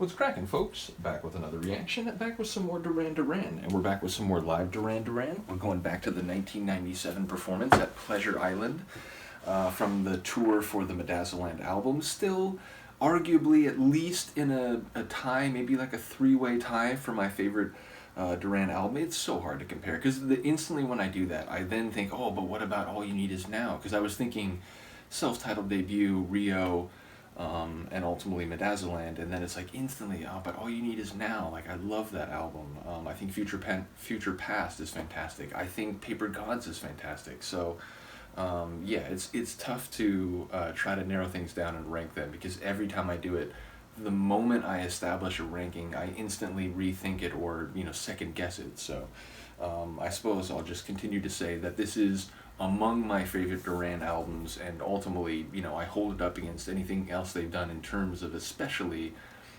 What's cracking, folks? Back with another reaction, back with some more Duran Duran, and we're back with some more live Duran Duran. We're going back to the 1997 performance at Pleasure Island from the tour for the Medazzaland album. Still, arguably, at least in a tie, maybe like a three-way tie for my favorite Duran album. It's so hard to compare, because instantly when I do that, I then think, oh, but what about All You Need Is Now? Because I was thinking self-titled debut, Rio, and ultimately Medazzaland, and then it's like instantly, oh, but All You Need Is Now. Like, I love that album. I think Future Past is fantastic. I think Paper Gods is fantastic. So yeah, it's tough to try to narrow things down and rank them, because every time I do it, the moment I establish a ranking, I instantly rethink it or second guess it. So I suppose I'll just continue to say that this is among my favorite Duran albums, and ultimately, I hold it up against anything else they've done in terms of especially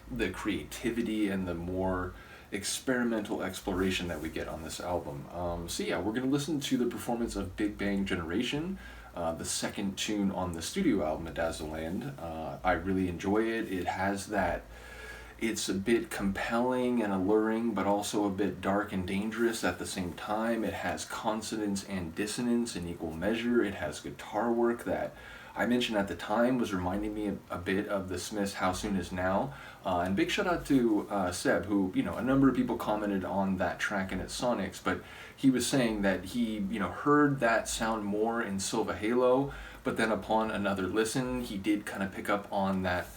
the creativity and the more experimental exploration that we get on this album. So yeah, we're going to listen to the performance of Big Bang Generation, the second tune on the studio album, Medazzaland. I really enjoy it. It has that, it's a bit compelling and alluring, but also a bit dark and dangerous at the same time. It has consonance and dissonance in equal measure. It has guitar work that I mentioned at the time was reminding me a bit of the Smiths' How Soon Is Now. And big shout out to Seb, who, a number of people commented on that track and its sonics, but he was saying that he, heard that sound more in Silva Halo, but then upon another listen, he did kind of pick up on that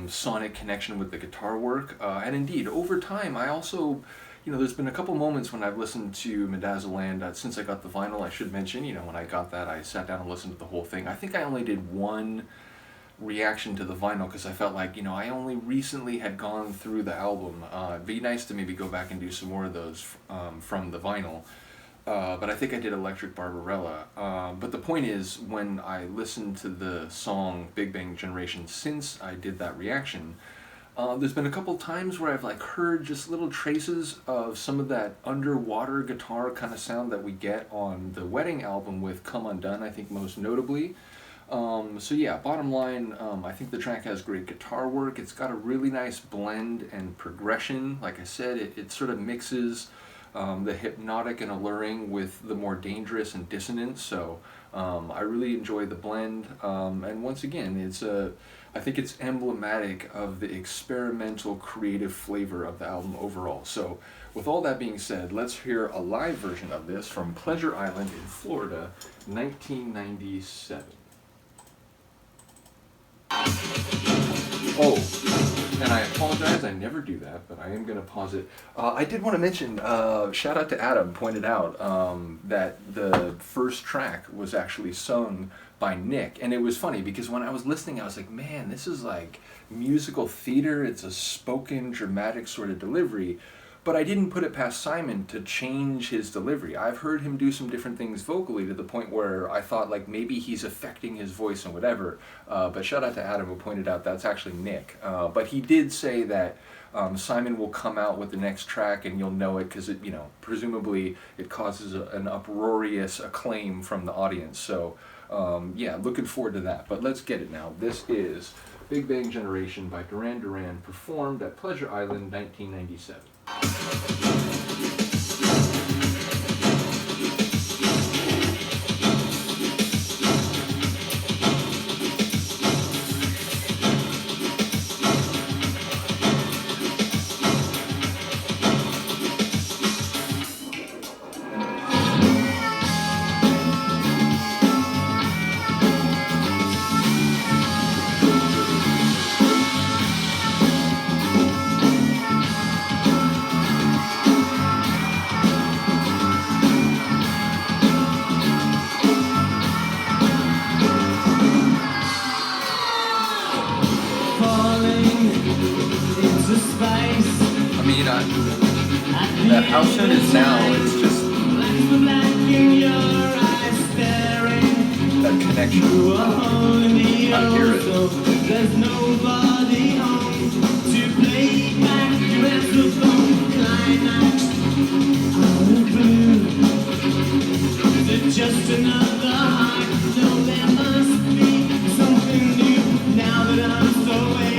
sonic connection with the guitar work. And indeed, over time, I also, there's been a couple moments when I've listened to Medazzaland, since I got the vinyl, I should mention, when I got that, I sat down and listened to the whole thing. I think I only did one reaction to the vinyl, because I felt like, I only recently had gone through the album. It'd be nice to maybe go back and do some more of those from the vinyl. But I think I did Electric Barbarella. But the point is, when I listened to the song Big Bang Generation since I did that reaction, there's been a couple times where I've heard just little traces of some of that underwater guitar kind of sound that we get on the Wedding album with Come Undone, I think most notably. So yeah, bottom line, I think the track has great guitar work. It's got a really nice blend and progression. Like I said, it sort of mixes the hypnotic and alluring with the more dangerous and dissonant. So I really enjoy the blend. And once again, I think it's emblematic of the experimental creative flavor of the album overall. So with all that being said, let's hear a live version of this from Pleasure Island in Florida, 1997. Oh, and I apologize, I never do that, but I am going to pause it. I did want to mention, shout out to Adam, pointed out that the first track was actually sung by Nick. And it was funny, because when I was listening, I was like, man, this is like musical theater. It's a spoken, dramatic sort of delivery. But I didn't put it past Simon to change his delivery. I've heard him do some different things vocally to the point where I thought like maybe he's affecting his voice and whatever. But shout out to Adam, who pointed out that's actually Nick. But he did say that Simon will come out with the next track and you'll know it, because it, presumably it causes an uproarious acclaim from the audience. So yeah, looking forward to that. But let's get it now. This is Big Bang Generation by Duran Duran, performed at Pleasure Island, 1997. That How Soon Is Now, it's just that connection. I hear it. There's nobody home to play back the phone climax out of blue. Is it just another heart? No, there must be something new now that I'm so away.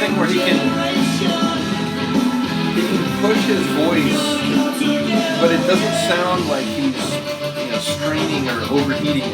thing where he can push his voice, but it doesn't sound like he's straining or overheating it.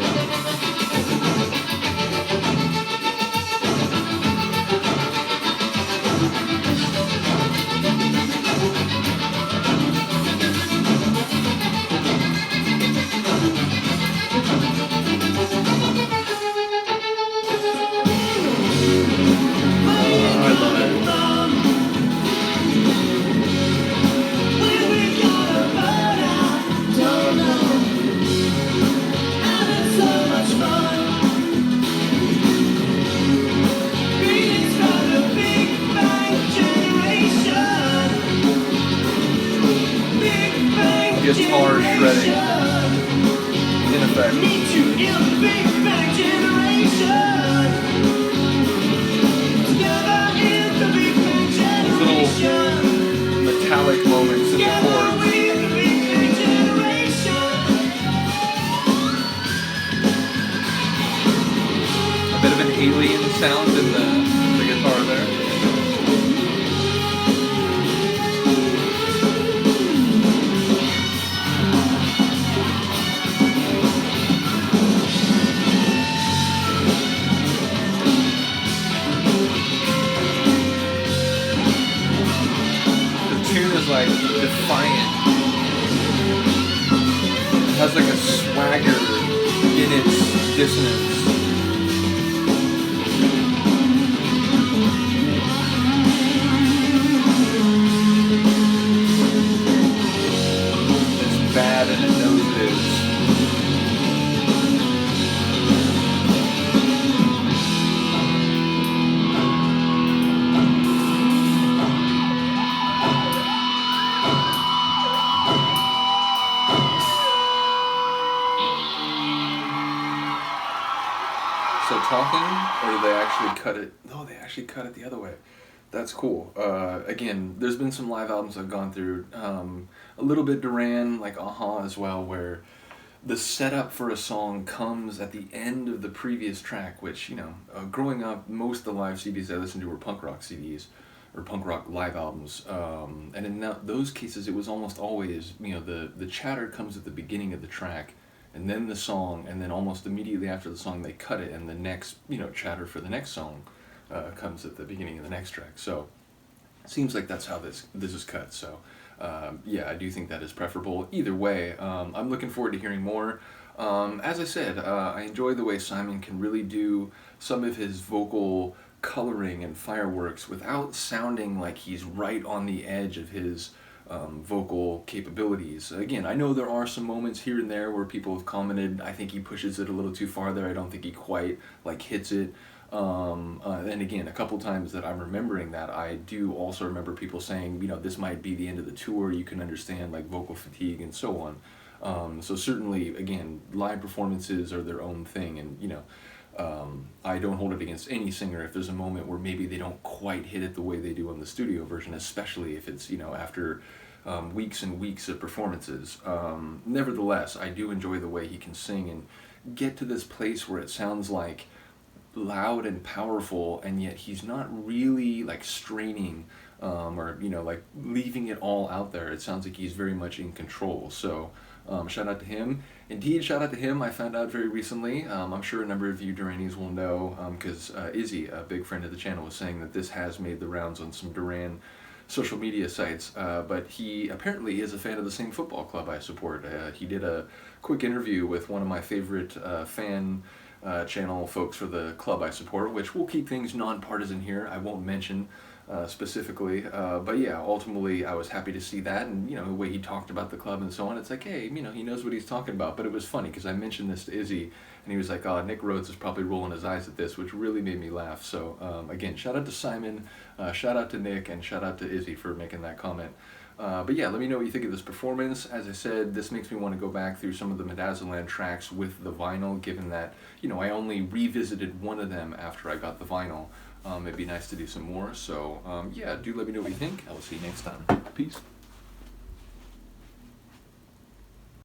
Guitar shredding in effect. Those little metallic moments in the chords. A bit of an alien sound in the guitar there. Like defiant. It has like a swagger in its dissonance. It's bad and it knows it is. So talking, or did they actually cut it? No, they actually cut it the other way. That's cool. Again, there's been some live albums I've gone through. A little bit Duran, like Aha as well, where the setup for a song comes at the end of the previous track, which, growing up, most of the live CDs I listened to were punk rock CDs, or punk rock live albums. And in those cases, it was almost always, the chatter comes at the beginning of the track, and then the song, and then almost immediately after the song they cut it, and the next chatter for the next song comes at the beginning of the next track. So it seems like that's how this is cut. So yeah, I do think that is preferable. Either way, I'm looking forward to hearing more. As I said, I enjoy the way Simon can really do some of his vocal coloring and fireworks without sounding like he's right on the edge of his vocal capabilities. Again, I know there are some moments here and there where people have commented, I think he pushes it a little too far there, I don't think he quite hits it. And again, a couple times that I'm remembering that, I do also remember people saying, this might be the end of the tour, you can understand vocal fatigue and so on. So certainly, again, live performances are their own thing, and I don't hold it against any singer if there's a moment where maybe they don't quite hit it the way they do on the studio version, especially if it's, after weeks and weeks of performances. Nevertheless, I do enjoy the way he can sing and get to this place where it sounds like loud and powerful, and yet he's not really straining or leaving it all out there. It sounds like he's very much in control. So shout out to him. Indeed, shout out to him. I found out very recently, I'm sure a number of you Duranies will know, because Izzy, a big friend of the channel, was saying that this has made the rounds on some Duran social media sites, but he apparently is a fan of the same football club I support. He did a quick interview with one of my favorite fan channel folks for the club I support, which will keep things non-partisan here. I won't mention specifically, but yeah, ultimately I was happy to see that, and the way he talked about the club and so on, it's like, hey, he knows what he's talking about. But it was funny because I mentioned this to Izzy, and he was like, oh, Nick Rhodes is probably rolling his eyes at this, which really made me laugh. So again, shout out to Simon, shout out to Nick, and shout out to Izzy for making that comment. But yeah, let me know what you think of this performance. As I said, this makes me want to go back through some of the Medazzaland tracks with the vinyl, given that, I only revisited one of them after I got the vinyl. It'd be nice to do some more. So yeah, do let me know what you think. I will see you next time. Peace.